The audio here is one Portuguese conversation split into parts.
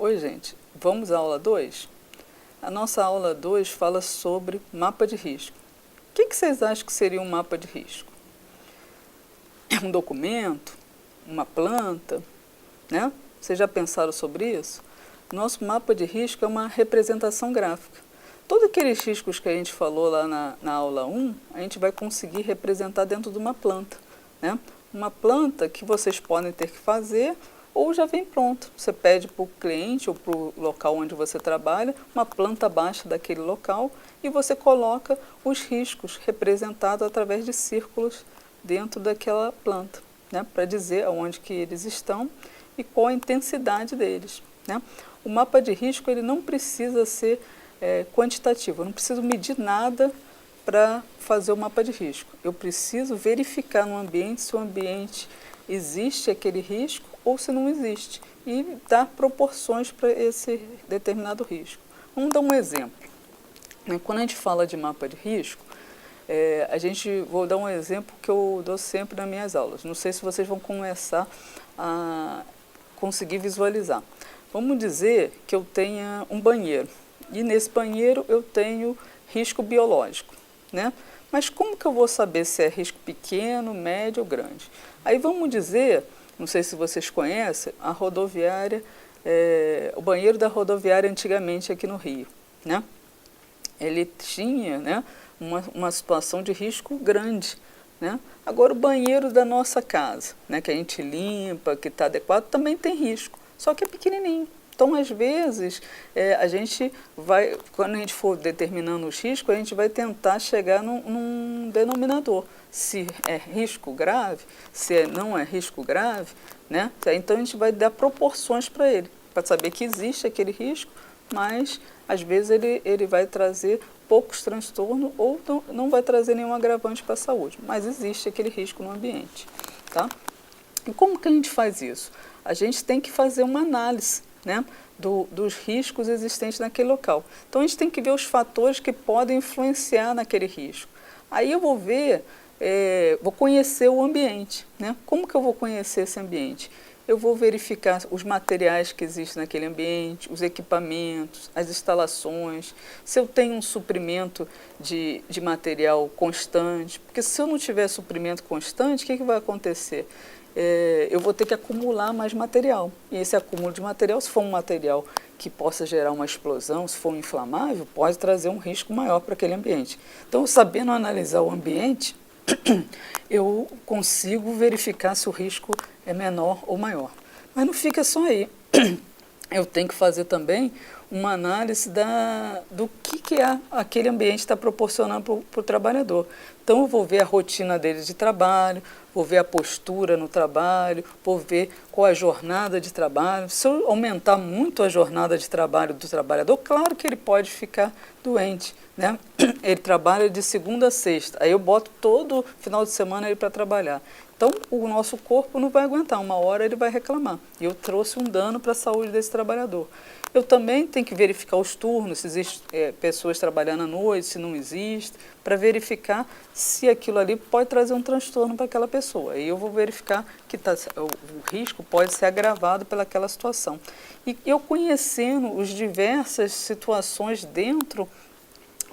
Oi, gente. Vamos à aula 2? A nossa aula 2 fala sobre mapa de risco. O que vocês acham que seria um mapa de risco? É um documento? Uma planta? Né? Vocês já pensaram sobre isso? Nosso mapa de risco é uma representação gráfica. Todos aqueles riscos que a gente falou lá na aula 1, a gente vai conseguir representar dentro de uma planta. Né? Uma planta que vocês podem ter que fazer ou já vem pronto. Você pede para o cliente ou para o local onde você trabalha uma planta baixa daquele local e você coloca os riscos representados através de círculos dentro daquela planta, né? Para dizer aonde que eles estão e qual a intensidade deles. Né? O mapa de risco ele não precisa ser quantitativo, eu não preciso medir nada para fazer o mapa de risco. Eu preciso verificar no ambiente se o ambiente existe aquele risco ou se não existe e dar proporções para esse determinado risco. Vamos dar um exemplo. Quando a gente fala de mapa de risco, vou dar um exemplo que eu dou sempre nas minhas aulas. Não sei se vocês vão começar a conseguir visualizar. Vamos dizer que eu tenha um banheiro e nesse banheiro eu tenho risco biológico, né? Mas como que eu vou saber se é risco pequeno, médio ou grande? Aí vamos dizer, não sei se vocês conhecem, a rodoviária, o banheiro da rodoviária antigamente aqui no Rio, né? Ele tinha, né, uma situação de risco grande, né? Agora o banheiro da nossa casa, né, que a gente limpa, que está adequado, também tem risco, só que é pequenininho. Então, às vezes, a gente vai, quando a gente for determinando os riscos, a gente vai tentar chegar num denominador. Se é risco grave, se não é risco grave, né? Então a gente vai dar proporções para ele, para saber que existe aquele risco, mas às vezes ele vai trazer poucos transtornos ou não vai trazer nenhum agravante para a saúde, mas existe aquele risco no ambiente. Tá? E como que a gente faz isso? A gente tem que fazer uma análise, né, dos riscos existentes naquele local. Então a gente tem que ver os fatores que podem influenciar naquele risco. Aí eu vou ver, vou conhecer o ambiente. Né? Como que eu vou conhecer esse ambiente? Eu vou verificar os materiais que existem naquele ambiente, os equipamentos, as instalações, se eu tenho um suprimento de material constante, porque se eu não tiver suprimento constante, o que vai acontecer? Eu vou ter que acumular mais material. E esse acúmulo de material, se for um material que possa gerar uma explosão, se for um inflamável, pode trazer um risco maior para aquele ambiente. Então, sabendo analisar o ambiente, eu consigo verificar se o risco é menor ou maior. Mas não fica só aí. Eu tenho que fazer também uma análise do que aquele ambiente está proporcionando para o trabalhador. Então, eu vou ver a rotina dele de trabalho, vou ver a postura no trabalho, vou ver qual é a jornada de trabalho. Se eu aumentar muito a jornada de trabalho do trabalhador, claro que ele pode ficar doente. Né? Ele trabalha de segunda a sexta, aí eu boto todo final de semana ele para trabalhar. Então, o nosso corpo não vai aguentar, uma hora ele vai reclamar. E eu trouxe um dano para a saúde desse trabalhador. Eu também tenho que verificar os turnos, se existem pessoas trabalhando à noite, se não existe, para verificar se aquilo ali pode trazer um transtorno para aquela pessoa. E eu vou verificar que o risco pode ser agravado pelaquela situação. E eu conhecendo as diversas situações dentro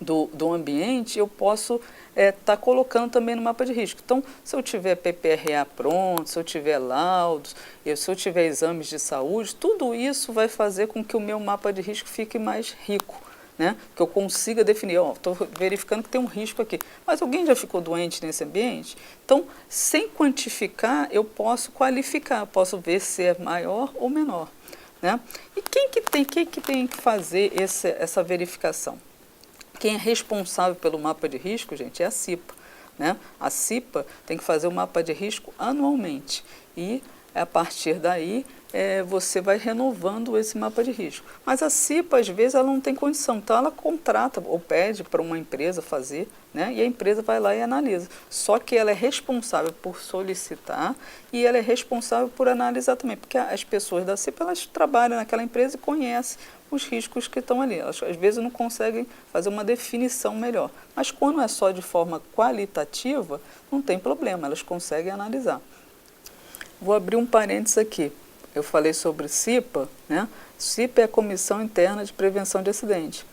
do ambiente, eu posso estar colocando também no mapa de risco. Então, se eu tiver PPRA pronto, se eu tiver laudos, se eu tiver exames de saúde, tudo isso vai fazer com que o meu mapa de risco fique mais rico, né? Que eu consiga definir, estou verificando que tem um risco aqui. Mas alguém já ficou doente nesse ambiente? Então, sem quantificar, eu posso qualificar, posso ver se é maior ou menor. Né? E quem que tem que fazer essa verificação? Quem é responsável pelo mapa de risco, gente, é a CIPA. Né? A CIPA tem que fazer o mapa de risco anualmente e, a partir daí, você vai renovando esse mapa de risco. Mas a CIPA, às vezes, ela não tem condição, então ela contrata ou pede para uma empresa fazer, né? E a empresa vai lá e analisa. Só que ela é responsável por solicitar e ela é responsável por analisar também, porque as pessoas da CIPA, elas trabalham naquela empresa e conhecem os riscos que estão ali. Elas, às vezes, não conseguem fazer uma definição melhor. Mas quando é só de forma qualitativa, não tem problema, elas conseguem analisar. Vou abrir um parênteses aqui. Eu falei sobre CIPA, né? CIPA é a Comissão Interna de Prevenção de Acidente.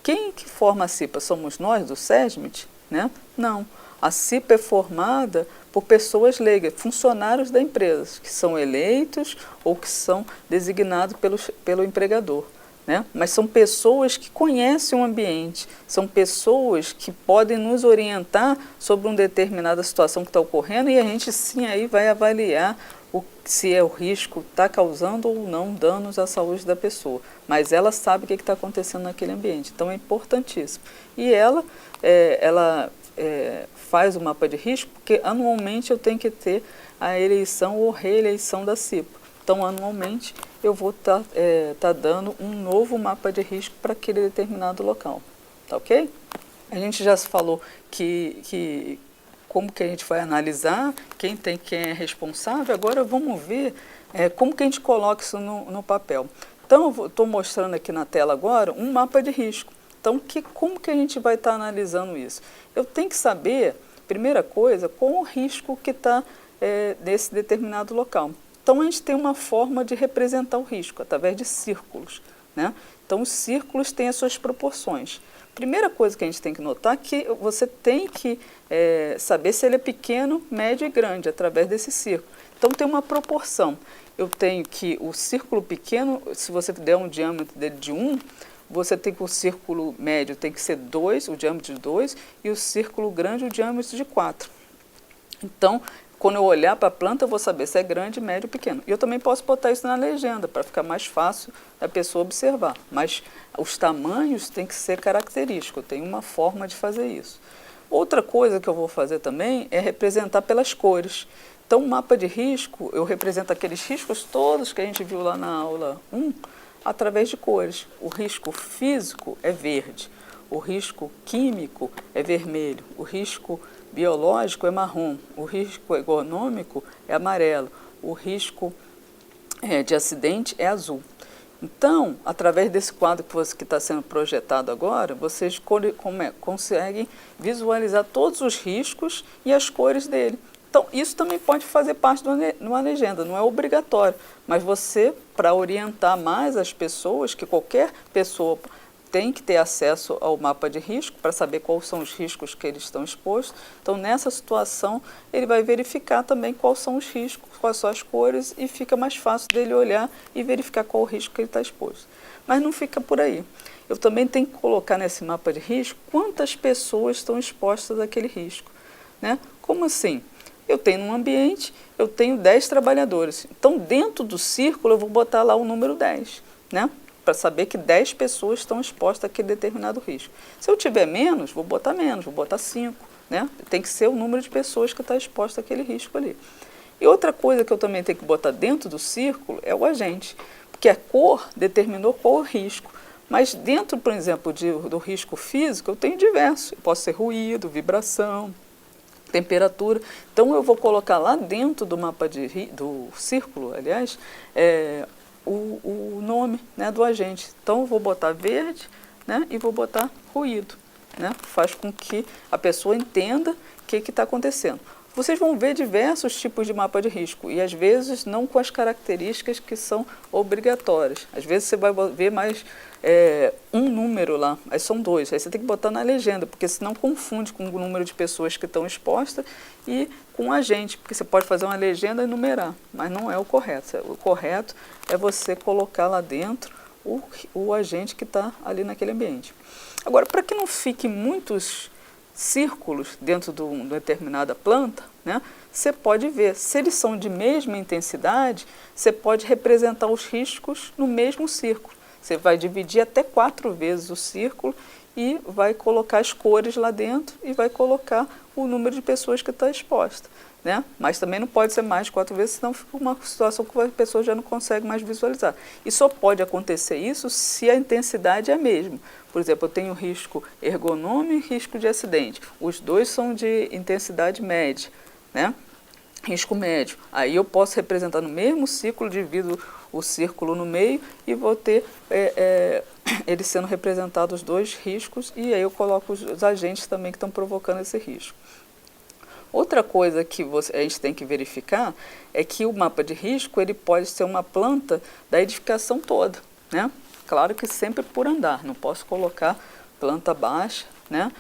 Quem que forma a CIPA? Somos nós, do SESMIT? Né? Não. A CIPA é formada por pessoas leigas, funcionários da empresa, que são eleitos ou que são designados pelo empregador. Né? Mas são pessoas que conhecem o ambiente, são pessoas que podem nos orientar sobre uma determinada situação que está ocorrendo e a gente sim aí vai avaliar se o risco está causando ou não danos à saúde da pessoa. Mas ela sabe o que está acontecendo naquele ambiente, então é importantíssimo. E ela faz o mapa de risco, porque anualmente eu tenho que ter a eleição ou reeleição da CIPA. Então, anualmente, eu vou tá dando um novo mapa de risco para aquele determinado local. Tá ok? A gente já falou como que a gente vai analisar, quem é responsável. Agora, vamos ver como que a gente coloca isso no papel. Então, eu estou mostrando aqui na tela agora um mapa de risco. Então, como que a gente vai estar analisando isso? Eu tenho que saber, primeira coisa, qual o risco que está nesse determinado local. Então, a gente tem uma forma de representar o risco, através de círculos. Né? Então, os círculos têm as suas proporções. Primeira coisa que a gente tem que notar é que você tem que saber se ele é pequeno, médio e grande, através desse círculo. Então, tem uma proporção. Eu tenho que o círculo pequeno, se você der um diâmetro dele de 1, você tem que o círculo médio tem que ser 2, o diâmetro de 2, e o círculo grande, o diâmetro de 4. Então, quando eu olhar para a planta, eu vou saber se é grande, médio ou pequeno. E eu também posso botar isso na legenda, para ficar mais fácil da pessoa observar. Mas os tamanhos têm que ser característicos, eu tenho uma forma de fazer isso. Outra coisa que eu vou fazer também é representar pelas cores. Então, o mapa de risco, eu represento aqueles riscos todos que a gente viu lá na aula 1, através de cores. O risco físico é verde, o risco químico é vermelho, o risco biológico é marrom, o risco ergonômico é amarelo, o risco de acidente é azul. Então, através desse quadro que está sendo projetado agora, vocês conseguem visualizar todos os riscos e as cores dele. Então, isso também pode fazer parte de uma legenda, não é obrigatório, mas você, para orientar mais as pessoas, que qualquer pessoa tem que ter acesso ao mapa de risco para saber quais são os riscos que eles estão expostos. Então, nessa situação, ele vai verificar também quais são os riscos, quais são as cores e fica mais fácil dele olhar e verificar qual o risco que ele está exposto. Mas não fica por aí. Eu também tenho que colocar nesse mapa de risco quantas pessoas estão expostas àquele risco. Né? Como assim? Eu tenho um ambiente, eu tenho 10 trabalhadores. Então, dentro do círculo, eu vou botar lá o número 10, né? Para saber que 10 pessoas estão expostas àquele determinado risco. Se eu tiver menos, vou botar 5. Né? Tem que ser o número de pessoas que está exposta àquele risco ali. E outra coisa que eu também tenho que botar dentro do círculo é o agente, porque a cor determinou qual o risco. Mas dentro, por exemplo, do risco físico, eu tenho diversos. Pode ser ruído, vibração, temperatura. Então, eu vou colocar lá dentro do mapa do círculo, aliás, o nome, né, do agente. Então, eu vou botar verde, né, e vou botar ruído. Né, faz com que a pessoa entenda o que está acontecendo. Vocês vão ver diversos tipos de mapa de risco e, às vezes, não com as características que são obrigatórias. Às vezes, você vai ver mais um número lá, aí são 2. Aí você tem que botar na legenda, porque senão confunde com o número de pessoas que estão expostas e com o agente, porque você pode fazer uma legenda e numerar, mas não é o correto. O correto é você colocar lá dentro o agente que está ali naquele ambiente. Agora, para que não fique muitos círculos dentro de uma determinada planta, né, você pode ver, se eles são de mesma intensidade, você pode representar os riscos no mesmo círculo. Você vai dividir até 4 vezes o círculo e vai colocar as cores lá dentro e vai colocar o número de pessoas que está exposta. Né? Mas também não pode ser mais de 4 vezes, senão fica uma situação que a pessoa já não consegue mais visualizar. E só pode acontecer isso se a intensidade é a mesma. Por exemplo, eu tenho risco ergonômico e risco de acidente. Os dois são de intensidade média, né? Risco médio. Aí eu posso representar no mesmo ciclo, divido o círculo no meio e vou ter eles sendo representados os 2 riscos e aí eu coloco os agentes também que estão provocando esse risco. Outra coisa que a gente tem que verificar é que o mapa de risco ele pode ser uma planta da edificação toda. né? Claro que sempre por andar, não posso colocar planta baixa, né?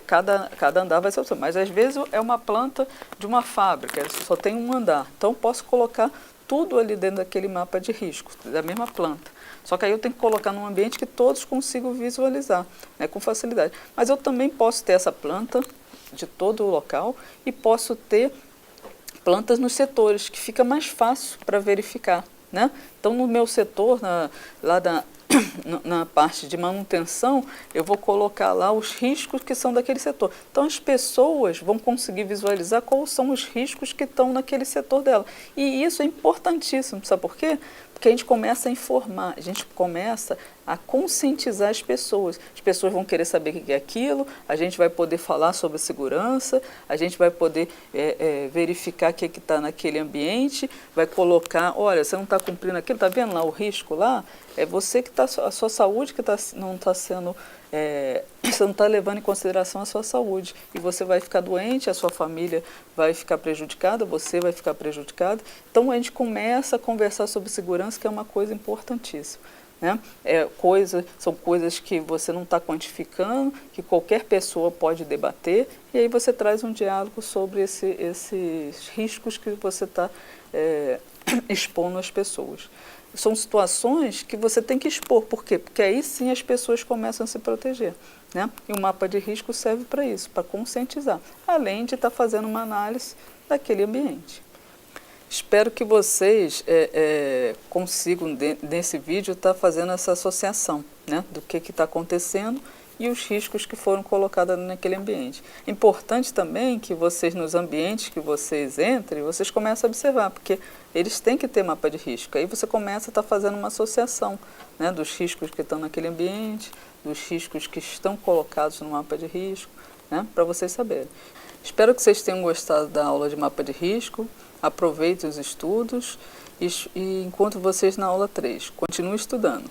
Cada andar vai ser o seu, mas às vezes é uma planta de uma fábrica, só tem um andar, então posso colocar tudo ali dentro daquele mapa de risco, da mesma planta. Só que aí eu tenho que colocar num ambiente que todos consigam visualizar, né, com facilidade. Mas eu também posso ter essa planta de todo o local e posso ter plantas nos setores, que fica mais fácil para verificar, né? Então, no meu setor, na parte de manutenção, eu vou colocar lá os riscos que são daquele setor. Então, as pessoas vão conseguir visualizar quais são os riscos que estão naquele setor dela. E isso é importantíssimo, sabe por quê? Porque a gente começa a informar, a gente começa a conscientizar as pessoas. As pessoas vão querer saber o que é aquilo, a gente vai poder falar sobre segurança, a gente vai poder verificar o que está naquele ambiente, vai colocar, olha, você não está cumprindo aquilo, está vendo lá o risco lá? É você que está, a sua saúde que não está sendo, você não está levando em consideração a sua saúde. E você vai ficar doente, a sua família vai ficar prejudicada, você vai ficar prejudicado. Então a gente começa a conversar sobre segurança, que é uma coisa importantíssima, né? São coisas que você não está quantificando, que qualquer pessoa pode debater, e aí você traz um diálogo sobre esses riscos que você está expondo às pessoas. São situações que você tem que expor. Por quê? Porque aí sim as pessoas começam a se proteger, né? E o mapa de risco serve para isso, para conscientizar, além de estar fazendo uma análise daquele ambiente. Espero que vocês consigam, nesse vídeo, estar fazendo essa associação, né, do que está acontecendo e os riscos que foram colocados naquele ambiente. Importante também que vocês, nos ambientes que vocês entrem, vocês comecem a observar, porque eles têm que ter mapa de risco. Aí você começa a estar fazendo uma associação, né, dos riscos que estão naquele ambiente, dos riscos que estão colocados no mapa de risco, né, para vocês saberem. Espero que vocês tenham gostado da aula de mapa de risco. Aproveitem os estudos e encontro vocês na aula 3. Continue estudando.